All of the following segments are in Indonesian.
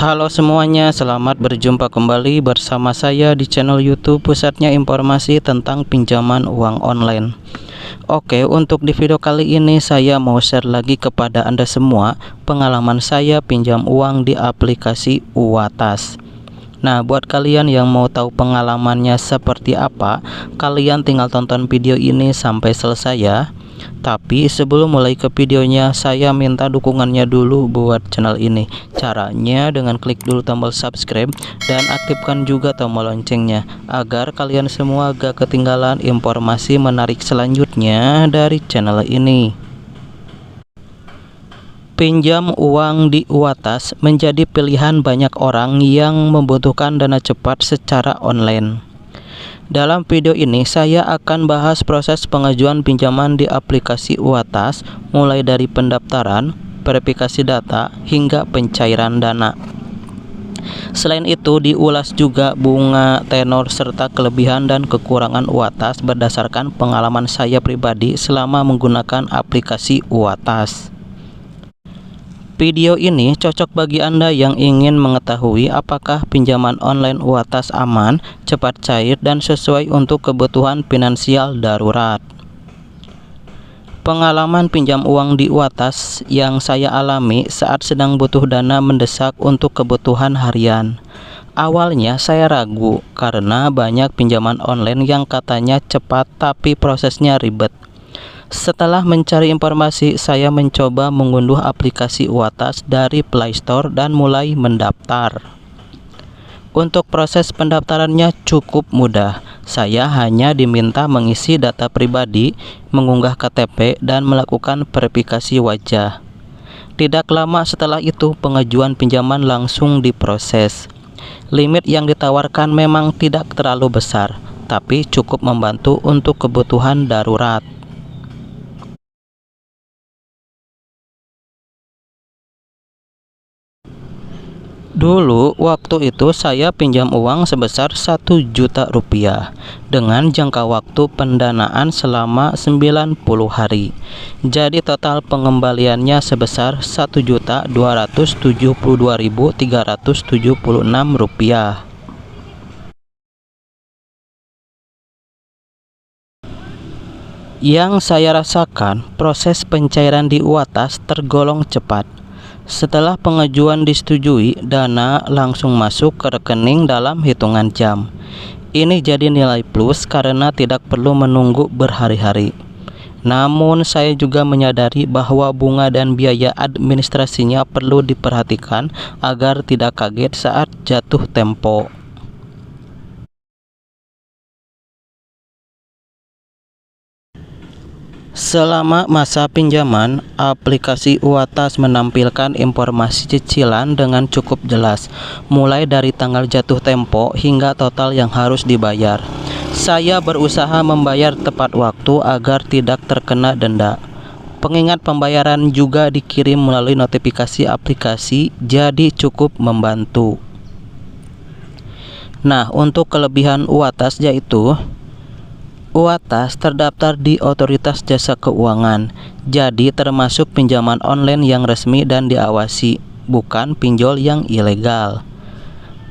Halo semuanya, selamat berjumpa kembali bersama saya di channel YouTube pusatnya informasi tentang pinjaman uang online. Oke, untuk di video kali ini saya mau share lagi kepada Anda semua pengalaman saya pinjam uang di aplikasi Uwatas. Nah, buat kalian yang mau tahu pengalamannya seperti apa, kalian tinggal tonton video ini sampai selesai ya. Tapi sebelum mulai ke videonya, saya minta dukungannya dulu buat channel ini. Caranya dengan klik dulu tombol subscribe dan aktifkan juga tombol loncengnya agar kalian semua gak ketinggalan informasi menarik selanjutnya dari channel ini. Pinjam uang di Uwatas menjadi pilihan banyak orang yang membutuhkan dana cepat secara online. Dalam video ini saya akan bahas proses pengajuan pinjaman di aplikasi Uwatas mulai dari pendaftaran, verifikasi data, hingga pencairan dana. Selain itu diulas juga bunga, tenor, serta kelebihan dan kekurangan Uwatas berdasarkan pengalaman saya pribadi selama menggunakan aplikasi Uwatas. Video ini cocok bagi Anda yang ingin mengetahui apakah pinjaman online Uwatas aman, cepat cair, dan sesuai untuk kebutuhan finansial darurat. Pengalaman pinjam uang di Uwatas yang saya alami saat sedang butuh dana mendesak untuk kebutuhan harian. Awalnya saya ragu karena banyak pinjaman online yang katanya cepat tapi prosesnya ribet. Setelah mencari informasi, saya mencoba mengunduh aplikasi Uwatas dari Play Store dan mulai mendaftar. Untuk proses pendaftarannya cukup mudah. Saya hanya diminta mengisi data pribadi, mengunggah KTP, dan melakukan verifikasi wajah. Tidak lama setelah itu, pengajuan pinjaman langsung diproses. Limit yang ditawarkan memang tidak terlalu besar, tapi cukup membantu untuk kebutuhan darurat. Dulu waktu itu saya pinjam uang sebesar 1 juta rupiah dengan jangka waktu pendanaan selama 90 hari. Jadi total pengembaliannya sebesar 1.272.376 rupiah. Yang saya rasakan, proses pencairan di Uwatas tergolong cepat. Setelah pengajuan disetujui, dana langsung masuk ke rekening dalam hitungan jam. Ini jadi nilai plus karena tidak perlu menunggu berhari-hari. Namun saya juga menyadari bahwa bunga dan biaya administrasinya perlu diperhatikan agar tidak kaget saat jatuh tempo. Selama masa pinjaman, aplikasi Uwatas menampilkan informasi cicilan dengan cukup jelas, mulai dari tanggal jatuh tempo hingga total yang harus dibayar. Saya berusaha membayar tepat waktu agar tidak terkena denda. Pengingat pembayaran juga dikirim melalui notifikasi aplikasi, jadi cukup membantu. Nah, untuk kelebihan Uwatas yaitu Uwatas terdaftar di Otoritas Jasa Keuangan, jadi termasuk pinjaman online yang resmi dan diawasi, bukan pinjol yang ilegal.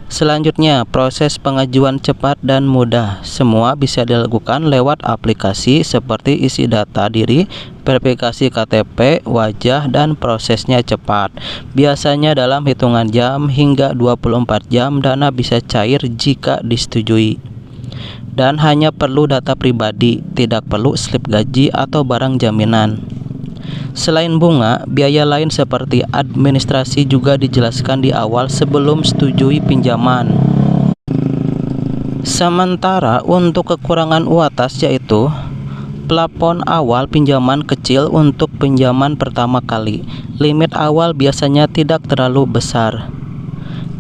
Selanjutnya, proses pengajuan cepat dan mudah. Semua bisa dilakukan lewat aplikasi seperti isi data diri, verifikasi KTP, wajah, dan prosesnya cepat. Biasanya dalam hitungan jam hingga 24 jam dana bisa cair jika disetujui. Dan hanya perlu data pribadi, tidak perlu slip gaji atau barang jaminan. Selain bunga, biaya lain seperti administrasi juga dijelaskan di awal sebelum setujui pinjaman. Sementara untuk kekurangan Uwatas yaitu plafon awal pinjaman kecil untuk pinjaman pertama kali. Limit awal biasanya tidak terlalu besar.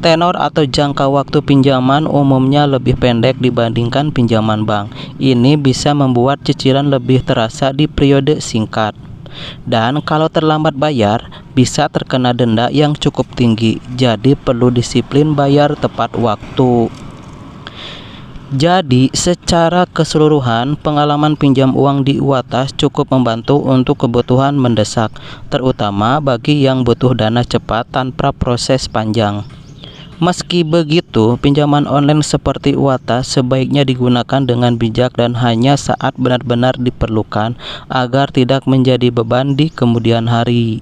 Tenor atau jangka waktu pinjaman umumnya lebih pendek dibandingkan pinjaman bank. Ini bisa membuat cicilan lebih terasa di periode singkat. Dan kalau terlambat bayar, bisa terkena denda yang cukup tinggi. Jadi perlu disiplin bayar tepat waktu. Jadi secara keseluruhan pengalaman pinjam uang di Uwatas cukup membantu untuk kebutuhan mendesak, terutama bagi yang butuh dana cepat tanpa proses panjang. Meski begitu, pinjaman online seperti UATAS sebaiknya digunakan dengan bijak dan hanya saat benar-benar diperlukan agar tidak menjadi beban di kemudian hari.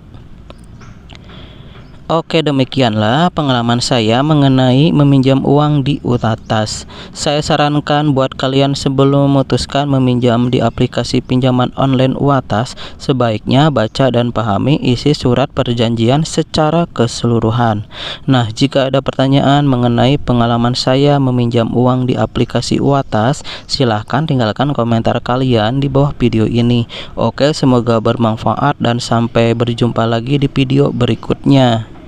Oke, demikianlah pengalaman saya mengenai meminjam uang di UATAS. Saya sarankan buat kalian sebelum memutuskan meminjam di aplikasi pinjaman online UATAS, sebaiknya baca dan pahami isi surat perjanjian secara keseluruhan. Nah, jika ada pertanyaan mengenai pengalaman saya meminjam uang di aplikasi UATAS, silahkan tinggalkan komentar kalian di bawah video ini. Oke, semoga bermanfaat dan sampai berjumpa lagi di video berikutnya.